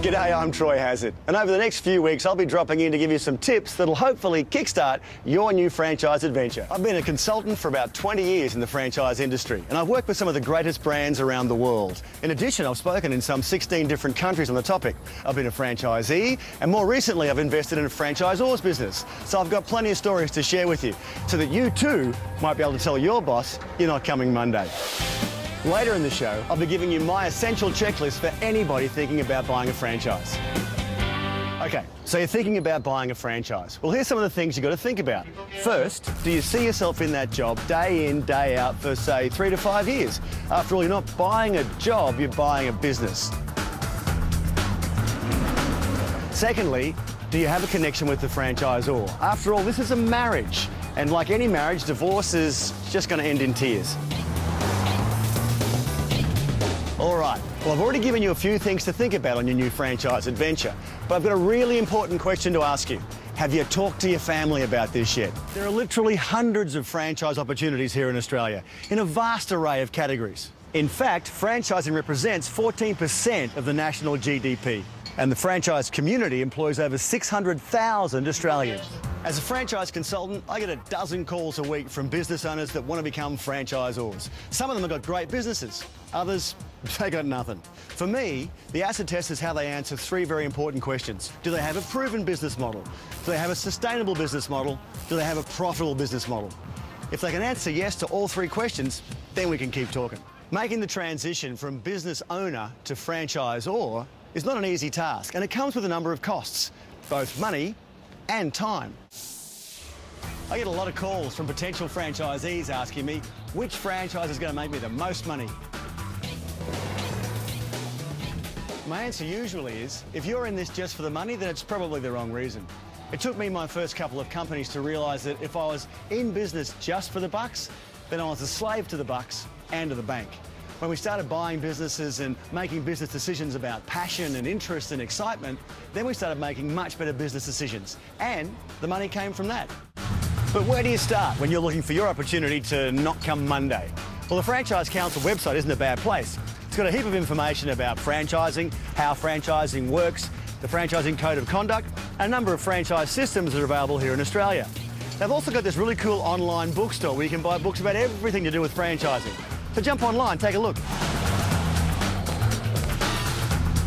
G'day, I'm Troy Hazard, and over the next few weeks I'll be dropping in to give you some tips that'll hopefully kickstart your new franchise adventure. I've been a consultant for about 20 years in the franchise industry, and I've worked with some of the greatest brands around the world. In addition, I've spoken in some 16 different countries on the topic. I've been a franchisee, and more recently I've invested in a franchisor's business. So I've got plenty of stories to share with you, so that you too might be able to tell your boss you're not coming Monday. Later in the show, I'll be giving you my essential checklist for anybody thinking about buying a franchise. Okay, so you're thinking about buying a franchise. Well, here's some of the things you've got to think about. First, do you see yourself in that job day in, day out for, say, 3 to 5 years? After all, you're not buying a job, you're buying a business. Secondly, do you have a connection with the franchisor? After all, this is a marriage, and like any marriage, divorce is just going to end in tears. All right, well, I've already given you a few things to think about on your new franchise adventure, but I've got a really important question to ask you. Have you talked to your family about this yet? There are literally hundreds of franchise opportunities here in Australia, in a vast array of categories. In fact, franchising represents 14% of the national GDP, and the franchise community employs over 600,000 Australians. As a franchise consultant, I get a dozen calls a week from business owners that want to become franchisors. Some of them have got great businesses, others, they got nothing. For me, the acid test is how they answer 3 very important questions. Do they have a proven business model? Do they have a sustainable business model? Do they have a profitable business model? If they can answer yes to all 3 questions, then we can keep talking. Making the transition from business owner to franchisor is not an easy task, and it comes with a number of costs, both money and time. I get a lot of calls from potential franchisees asking me which franchise is going to make me the most money. My answer usually is, if you're in this just for the money, then it's probably the wrong reason. It took me my first couple of companies to realise that if I was in business just for the bucks, then I was a slave to the bucks and to the bank. When we started buying businesses and making business decisions about passion and interest and excitement, then we started making much better business decisions, and the money came from that. But where do you start when you're looking for your opportunity to not come Monday? Well, the Franchise Council website isn't a bad place. It's got a heap of information about franchising, how franchising works, the franchising code of conduct, and a number of franchise systems that are available here in Australia. They've also got this really cool online bookstore where you can buy books about everything to do with franchising. So jump online, take a look.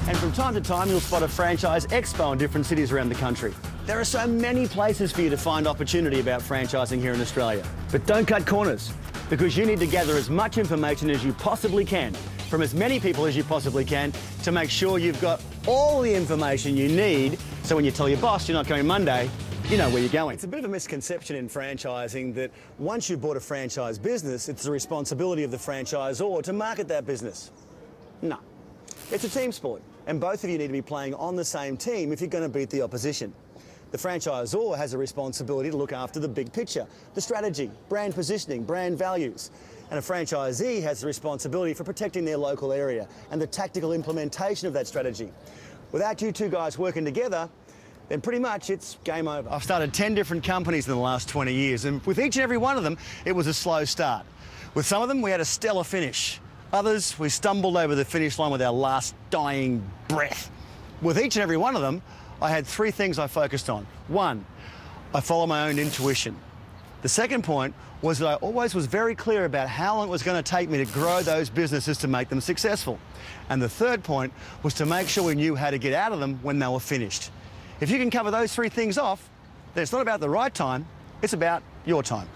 And from time to time, you'll spot a franchise expo in different cities around the country. There are so many places for you to find opportunity about franchising here in Australia. But don't cut corners, because you need to gather as much information as you possibly can from as many people as you possibly can to make sure you've got all the information you need, so when you tell your boss you're not going Monday, you know where you're going. It's a bit of a misconception in franchising that once you've bought a franchise business, it's the responsibility of the franchisor to market that business. No. It's a team sport, and both of you need to be playing on the same team if you're going to beat the opposition. The franchisor has a responsibility to look after the big picture, the strategy, brand positioning, brand values. And a franchisee has the responsibility for protecting their local area and the tactical implementation of that strategy. Without you two guys working together, then pretty much it's game over. I've started 10 different companies in the last 20 years, and with each and every one of them, it was a slow start. With some of them, we had a stellar finish. Others, we stumbled over the finish line with our last dying breath. With each and every one of them, I had 3 things I focused on. 1, I follow my own intuition. The second point was that I always was very clear about how long it was going to take me to grow those businesses to make them successful. And the third point was to make sure we knew how to get out of them when they were finished. If you can cover those 3 things off, then it's not about the right time, it's about your time.